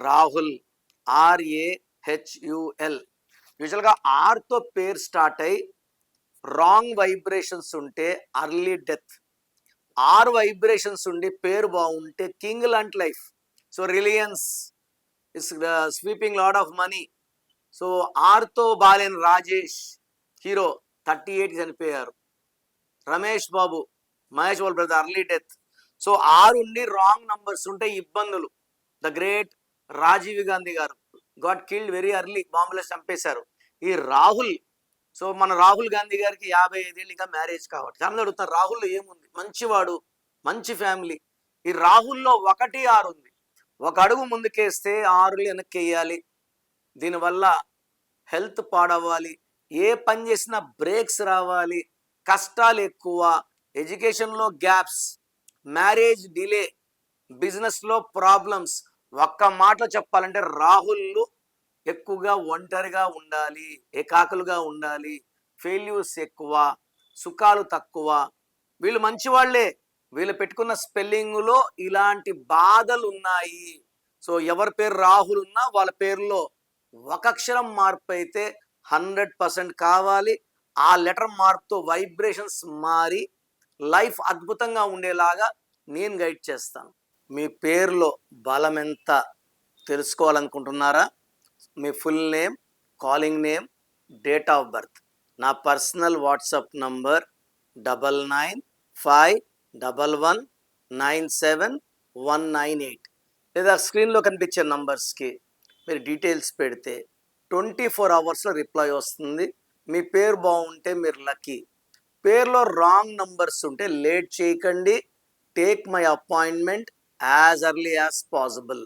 Rahul, RAHUL. యూజువల్గా ఆర్తో పేరు start అయ్యి రాంగ్ వైబ్రేషన్స్ ఉంటే అర్లీ డెత్, ఆర్ వైబ్రేషన్స్ ఉండి పేరు బాగుంటే కింగ్ లాంటి life. So Reliance is sweeping lot of money. So ఆర్తో బాలేని రాజేష్ హీరో 38 చనిపోయారు. రమేష్ బాబు, మహేష్ వాళ్ళ బ్రదర్, అర్లీ డెత్. సో ఆరు ఉండి రాంగ్ నంబర్స్ ఉంటే ఇబ్బందులు. ద గ్రేట్ రాజీవ్ గాంధీ గారు గాట్ కిల్డ్ వెరీ అర్లీ, బాంబులో చంపేశారు. ఈ రాహుల్, సో మన రాహుల్ గాంధీ గారికి 55 ఏళ్ళు, ఇంకా మ్యారేజ్ కాబట్టి చాలా అడుగుతారు రాహుల్లో ఏముంది, మంచివాడు, మంచి ఫ్యామిలీ. ఈ రాహుల్లో 1, 6 ఉంది. ఒక అడుగు ముందుకేస్తే 6 వెనక్కి వేయాలి. దీనివల్ల హెల్త్ పాడవ్వాలి, ఏ పని చేసినా బ్రేక్స్ రావాలి, కష్టాలు ఎక్కువ, ఎడ్యుకేషన్లో గ్యాప్స్, మ్యారేజ్ డిలే, బిజినెస్లో ప్రాబ్లమ్స్. ఒక్క మాట చెప్పాలంటే రాహుల్లు ఎక్కువగా ఒంటరిగా ఉండాలి, ఏకాకులుగా ఉండాలి, ఫెయిల్యూర్స్ ఎక్కువ, సుఖాలు తక్కువ. వీళ్ళు మంచివాళ్లే, వీళ్ళు పెట్టుకున్న స్పెల్లింగ్లో ఇలాంటి బాధలు ఉన్నాయి. సో ఎవరి పేరు రాహుల్ ఉన్నా వాళ్ళ పేరులో ఒక అక్షరం మార్పు అయితే 100% కావాలి. ఆ లెటర్ మార్పుతో వైబ్రేషన్స్ మారి లైఫ్ అద్భుతంగా ఉండేలాగా నేను గైడ్ చేస్తాను. మీ పేరులో బలం ఎంత తెలుసుకోవాలనుకుంటున్నారా? మీ full name, calling name, date of birth, నా పర్సనల్ వాట్సాప్ నంబర్ 9951197198, లేదా స్క్రీన్లో కనిపించే నంబర్స్కి మీరు డీటెయిల్స్ పెడితే 24 అవర్స్లో రిప్లై వస్తుంది. మీ పేరు బాగుంటే మీరు లక్కీ. పేరులో రాంగ్ నంబర్స్ ఉంటే లేట్ చేయకండి. Take my appointment as early as possible.